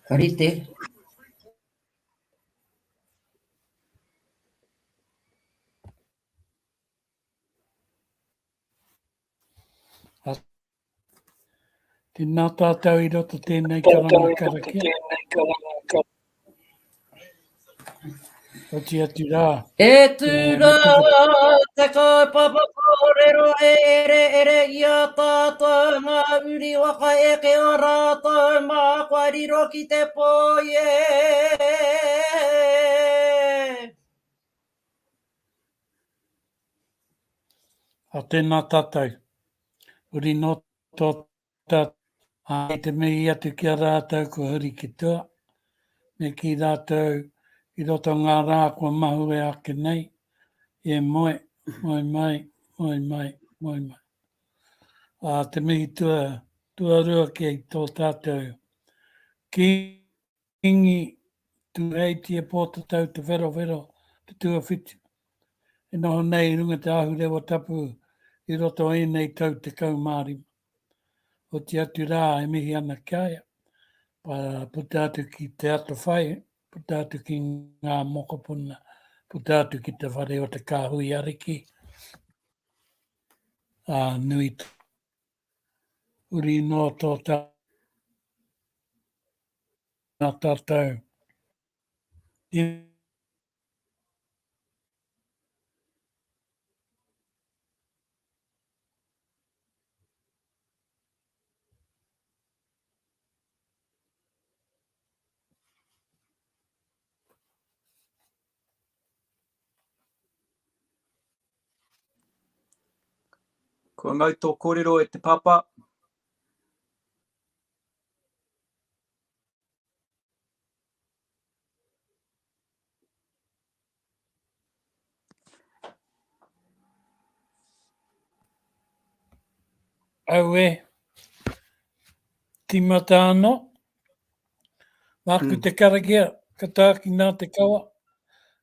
Karite. Tēnā tātou I roto tēnei karanga karakia. O te atu rā. E tu rā, te kai papa kōrero ere ia tātou ngā uri waka e ke o rātou mā kwariro ki te poie. A tēnā tātou. Uri no tō tātou. A te mihi atu ki a rātou ko huri ki tua. Me ki rātou I roto ngā rā kua mahu e ake nei. E moe, moe mai, moe mai, moe mai. A te mihi tua rua ki ai tō tātou. Kingi tu heiti e pōta tau te wero, te tua whitu. E noho nei runga te ahu rewa tapu I roto e nei tau te kaumārima. O te atu rā e mihi ana kia. Pa puta atu ki te ato whai, puta atu ki ngā mokopuna, puta atu ki te whare o te kāhui ariki. Nui uri no tō tātou. Ko ngau tō kōrero e te papa. Au e, timata anō, māku te karakia, ka tāki nā te kawa,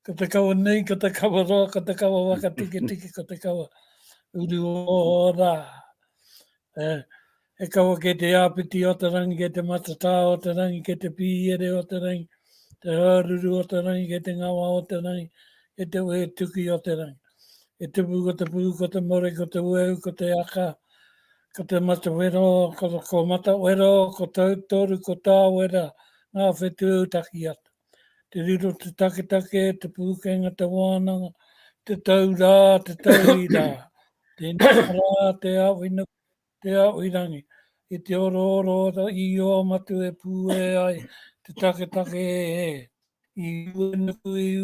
ka te kawa nei, ka te kawa roa, ka te kawa waka tiki, ka te kawa uru o rā. E kawa ke te āpiti o te rangi, ke te matatā o te rangi, ke te pīere o te rangi, te hāruru o te rangi, ke te ngawa o te rangi, ke te ue tuki o te rangi. E te pū, ko te pū, ko te more, ko te ueu, ko te aka, ko te mata wero, ko mata wero, ko tautoru, ko tā wera, ngā whetū taki atu. Te riro, te take, te pūkenga, te wānanga, te taurā, te taurira, te nara, te awinu, te awirangi. I te oro, I o matu e pū e ai, te take e. I uenuku I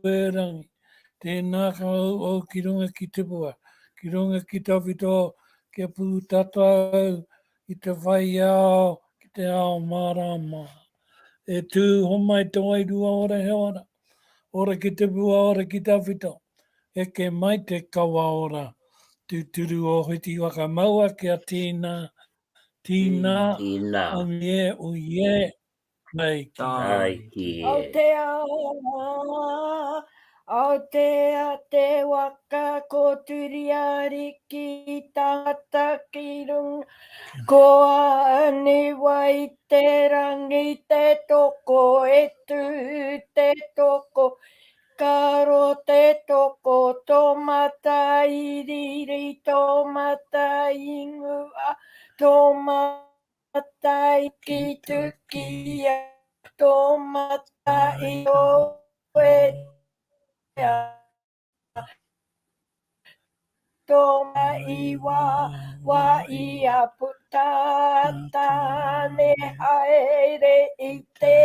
uerangi. Tēnā ka au ki runga ki tupua, ki runga ki tawhito, kia pū tatau, I te whai ao, ki te ao marama. E tū homai te wairua ora he ora, ora ki te pua, ora ki tawhito. E ke mai te kawa ora, tūturu o hiti waka maua kia tīnā, o ie, mai ki. Aotea te waka ko turiari ki tangata ki runga. Ko ani wai te rangi te toko e tū te toko. Karo te toko tomata I riri tomata ingua. Tomata I ki tukia. Tomata I o e. Toma I wa I a putata ne haere I te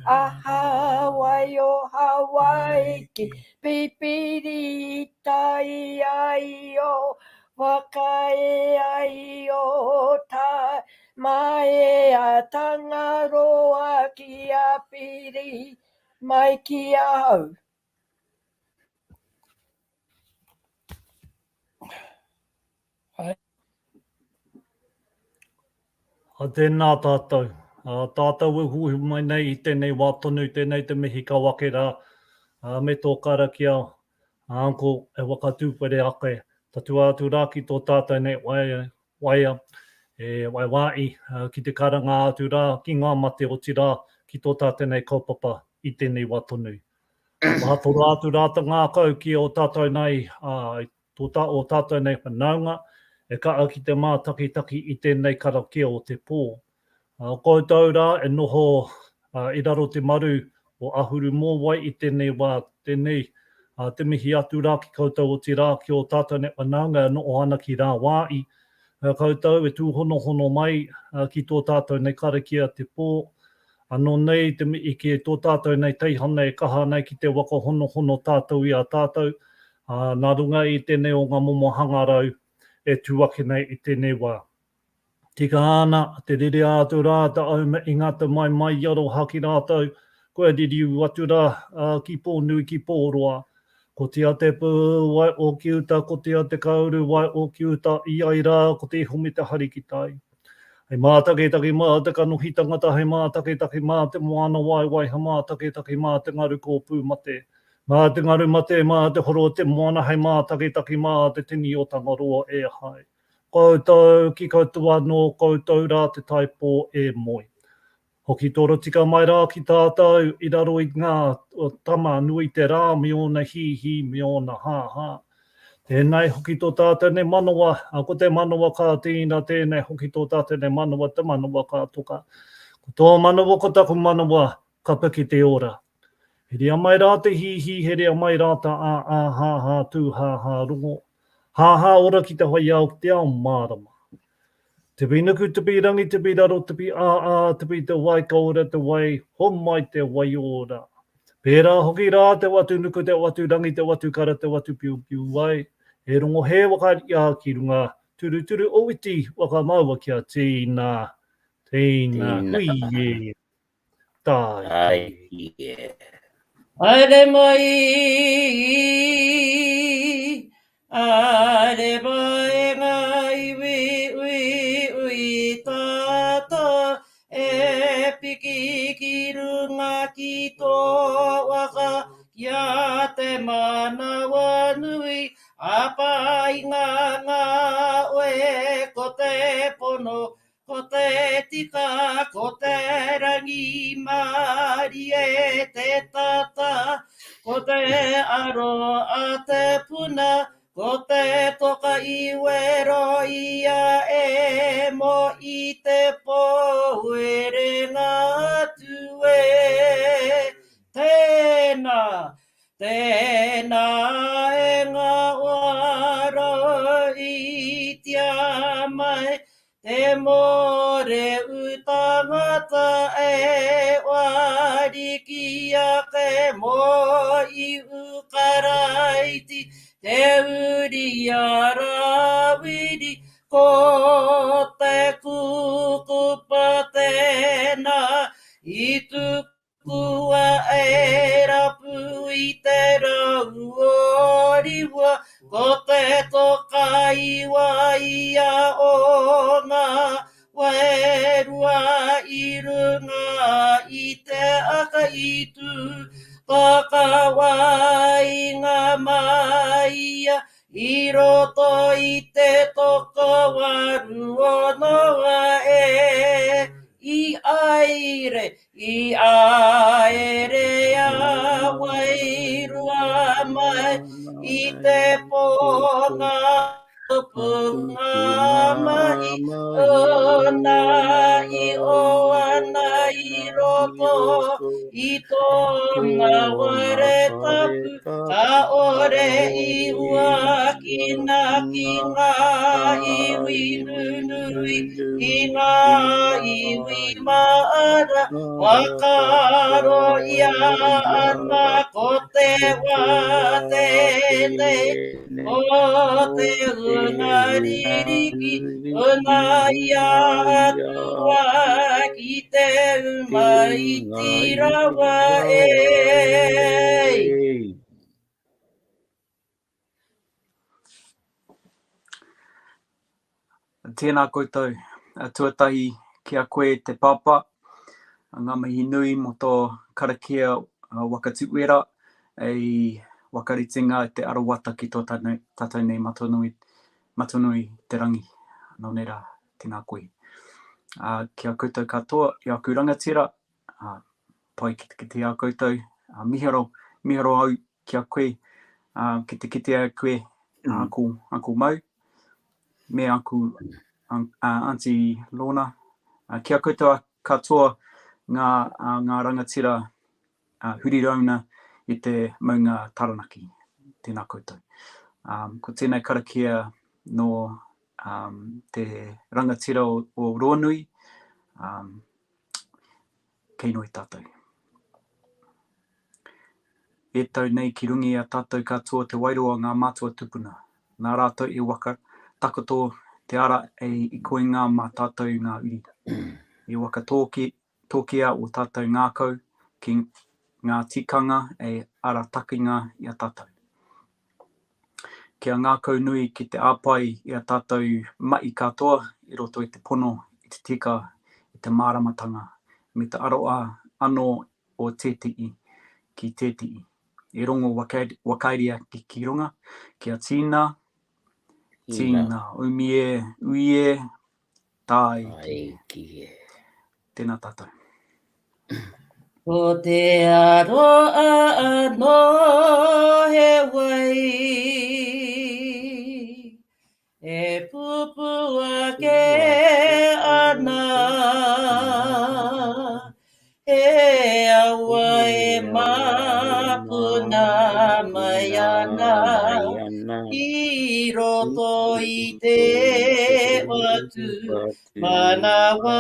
a Hawaii o Hawaii ki pipiri tai ai o waka e ai o tai mai a tangaroa ki a piri mai ki a hau. A tēnā tātou. Tātou e hui mai nei I tēnei wā tonu, tēnei te mihi ka wake rā. Me tō karakia, ko e waka tūpere ake. Tatua atu rā ki tō tātou nei waia, wai wai ki te karanga atu rā, ki ngā mate o tirā, ki tō tātenei kaupapa i tēnei wā tonu. Wātoro atu rāta ngā kau ki o tātou nei, o tātou nei whanaunga, e ka ki te mātakitaki i tēnei karakia o te pō. Koutou rā e noho i raro te maru o ahuru mō wai i tēnei wā, tēnei te mihi atu rā ki koutou o te rā ki o tātou nei whanaunga e noho ana ki rā wāi. Koutou e tūhono mai ki tō tātou nei karakia te pō. Anō nei te mi ki tō tātou nei teihana e kaha nei ki te waka hono tātou i a tātou. Nā runga i tēnei o ngā momo hangarau e tūake nei i tēnei wā. Tika ana, te rere atu rā, ta auma i ngata mai i aro haki rātou, koe ririu atu rā ki pō nui ki pō roa. Ko te ate pū wai o kiuta, ko te ate kauru wai o kiuta, i ai rā, ko te humi te hari ki tai. Hei mātaketaki mā te kanohi tangata, hei mātaketaki mā te moana wai, hei mātaketaki mā te ngaru ko pūmate. Mā te ngaru mate, mā te horo te moana, hei mātaketaki mā te tini o tangaroa e hai. Koutou ki koutou anō, koutou rā te taipō e moi. Hoki tōra tika mai rā ki tātou, i raro i ngā tama nui te rā, me ona hi, me ona ha. Tēnei hoki tō tātou ne manawa, ko te manawa ka tīna tēnei hoki tō tātou ne manawa, te manawa ka toka. Ko tō manawa, ko taku manawa, ka piki te ora. He rea mai rā te hi, he rea mai rā ta ha, tū ha, rungo. Ha, ora ki te hoi au, te ao mārama. Te pinuku, te pirangi, te piraro, te pi te pi te wai kaura, te wai, homai te wai ora. Pērā hoki rā te watu nuku, te watu rangi, te watu kara, te watu piu wai. E rongo he wakari a ki runga, turu o iti waka maua kia tīna, hui e, tai. Aere mai, aere mai ngā iwi tāta, e piki ki runga ki tō waka, kia te manawa nui, apai ngā oe, ko te pono, ko te tika, ko te rangi mari e te tata, ko te aro a te puna, ko te toka i wero ia e mo i te pohere ngā atu e. Tēnā e ngā waro i tia mai, te more utangata e wari ki ake mo i ukaraiti, te uri ara wiri, ko te kukupa tēnā, i tukua e rapu i te rau o riwa, ko te toka iwa ia o ngā wairua i runga i te aka i tū, taka wai ngā maia, i roto i te toko waru o noa e. I aere a wairua mai, i te pōnga punga mai, ona i o ana i roto, i tōna ware tapu, ka ore i ua kina ki ngā iwi nunui, i ngā iwi maara, wakaro ia ana ko te wā tēnei, o te una ririki, una ia atua ki te uma i tirawa e. Tēnā koutou, tuatahi ki a koe te papa, ngā mihi nui mo tō karakia wakatuera, e wakaritinga te arawata ki tō tātou nei matunui te rangi. Nō nera, tēnā koe. Kia koutou katoa, i aku rangatira, pai kite a koutou. Miharo au kia koe, kite a koe, Uncle Mau, me Uncle Auntie Lorna. Kia koutou katoa ngā rangatira hurirauna I te maunga Taranaki. Tēnā koutou. Ko tēnei karakia no te rangatira o Ruanui. Kei noi tātou. E tau nei ki rungi a tātou katoa te wairoa ngā mātua tupuna. Nā rātou I waka takoto te ara I koinga mā tātou ngā uri. I waka tōkea o tātou ngākau ki ngā tikanga ara takinga I a tātou. Kia ngākau nui ki te āpai I a tātou mai katoa I roto I te pono, I te tika, I te māramatanga, me te aroa anō o tētii ki tētii. E rongo wakairia ki runga, kia tīna, umie, uie, taiki. Tēnā tātou. Ko te aroa anō he wai, e pupu ake ana, e awa e mapuna mai ana, I roto I te watu manawa.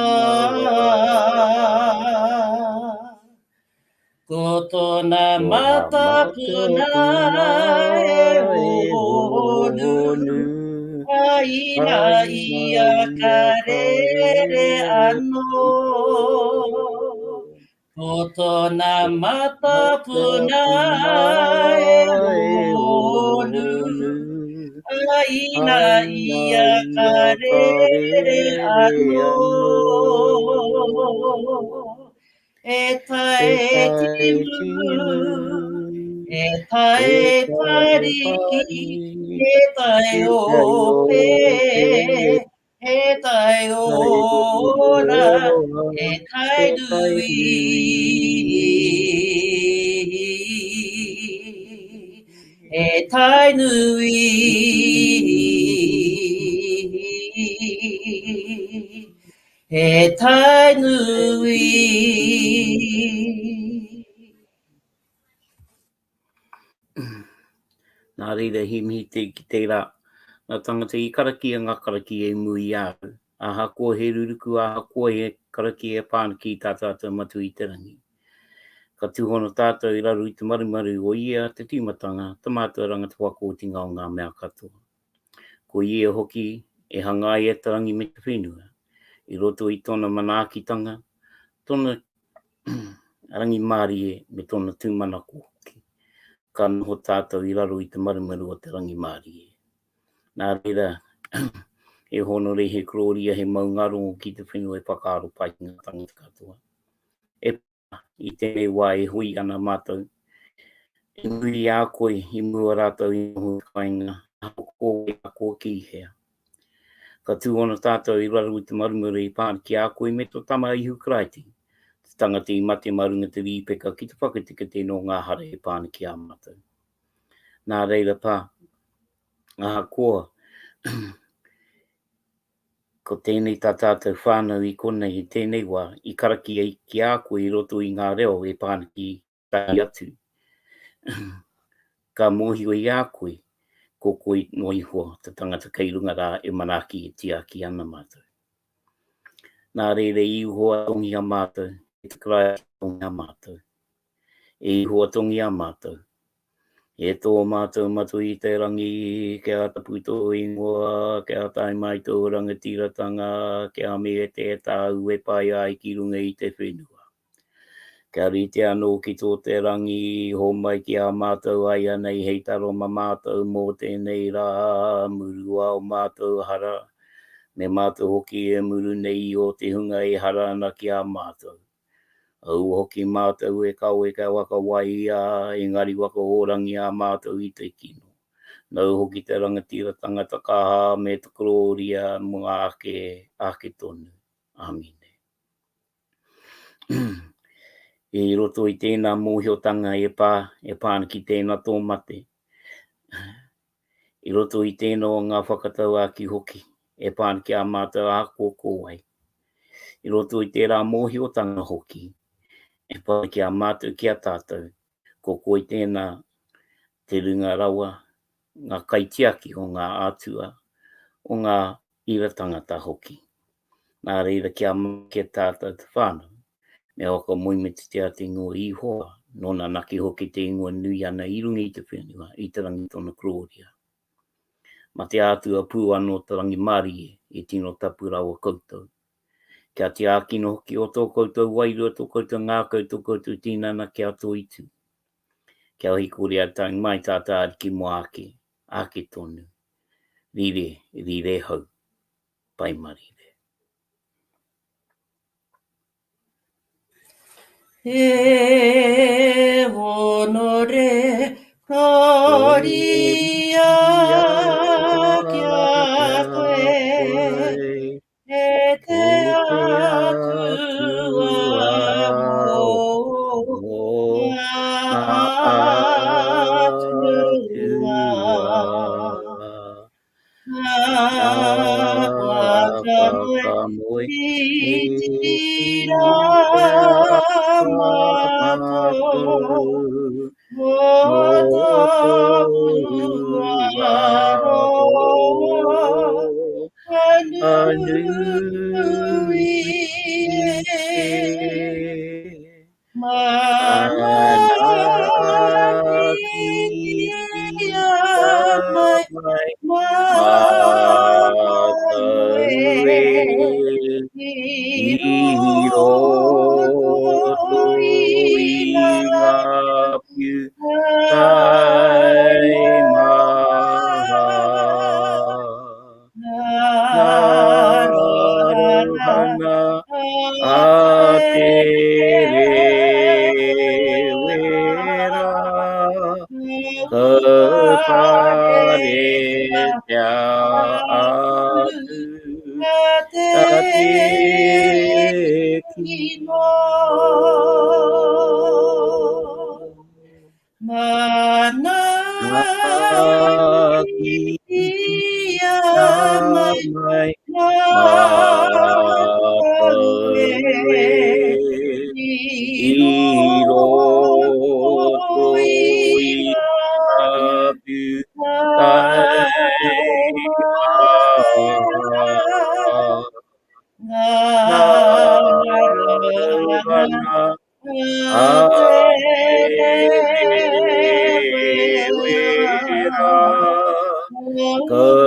Ko tōna matapuna e honu, aina ia karere anō. Ko tōna matapuna e honu, aina ia karere anō. E tae timu, e tae tariki, e tae ope, e tae ora, e tae nui, e tae nui, e tae nui. Nā reira he mihi ki te rā. Nā tangata I karakia ngā karakia e mui au. Aha kua he ruruku, aha kua he karakia pānaki tā tātou matu I te rangi. Ka tūhono tātou I raru I te marumaru o ia te tīmatanga, te mātua rangata whakōtinga o ngā mea katoa. Ko ia hoki e hangai e te rangi me te whenua. I roto I tōna manaakitanga, tōna rangi māri e me tōna tūmanako hoki. Ka noho tātou I raro I te marumaru o te rangi māri e. Nā reira, e hono rei he kroria he maungaro ki te whenua e whakaaro pai ngā tangata katoa. E pā, I tēnei wā e hui ana mātou. E muri a koe, I mua rātou I noho kainga, a koe ki hea. Ka tūhono tātou I raro I te marumaru I pānaki a koe me tō tama I hukraiti. Te tangata I mate marunga te rīpeka ki te whakatika te no ngā hara e pānaki a mātou. Nā reira pā, aha koa, ko tēnei tā tātou whānau I konei I tēnei wā, I karakia I ki a koe I roto I ngā reo e pānaki tai atu. Ka mōhio I a koe, ko koe no ihoa te tangata kei runga rā e manaki e tia ki ana mātou. Nā reire I uhoa tongi a mātou, e te krai tongi a mātou. E ihoa tongi a mātou. E tō mātou matu I te rangi, kia taputo ingoa, kia tai mai tō rangatiratanga, kia me e te tāu e pai ai ki runga I te whenua. Kia rite anō ki tō te rangi, ho mai ki a mātou ai anei hei taro ma mātou mō tēnei rā, murua o mātou hara, me mātou hoki e muru nei o te hunga e hara ana ki a mātou. Au hoki mātou e kau e ka waka wai a, engari waka orangi a mātou I te kino. Nau hoki te rangatira tangata kaha me te kroria mga ake tonu. Amine. E roto I tēnā mōhiotanga e pāna ki tēnā tō mate. I roto I tēnā ngā whakatau a ki hoki, e pāna ki a mātou a kōkō ai. I roto I tērā mōhiotanga hoki, e pāna ki a mātou ki a tātou, kōkō I tēnā te runga rawa, ngā kaitiaki o ngā ātua, o ngā ira tangata hoki. Nā reira ki a ke tātou te whānau, me hoka moime te te ngua I hoa, nona naki hoki te ngua nui ana I runga I te whenua, I te rangi tona Gloria. Ma te ātua pū anō te rangi Marie, I tino tapu rawa koutou. Kia te ākino hoki o tō koutou wairua, tō koutou ngā koutou tīnana kia tō itu. Kia hikori a tāng mai tātā ki mo ake tonu. Rire hau, pai marire. E honore Gloria kia koe e te atua mo atua tira mato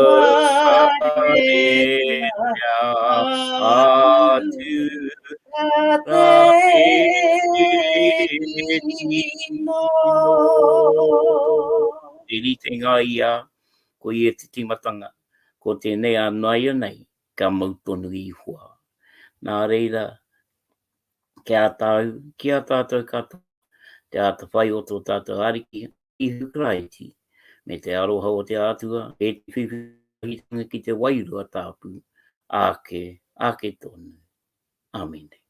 Iri te ngā ia, ko I te timatanga, ko tēnei anaia nei, ka mautonu I hua. Nā reira, kia tātou katoa, te ata whai o tō tātou ariki, I hukraiti, me te aroha o te atua, e te whiwhitinga ki te wairua tāpū, ake tonu. Amen.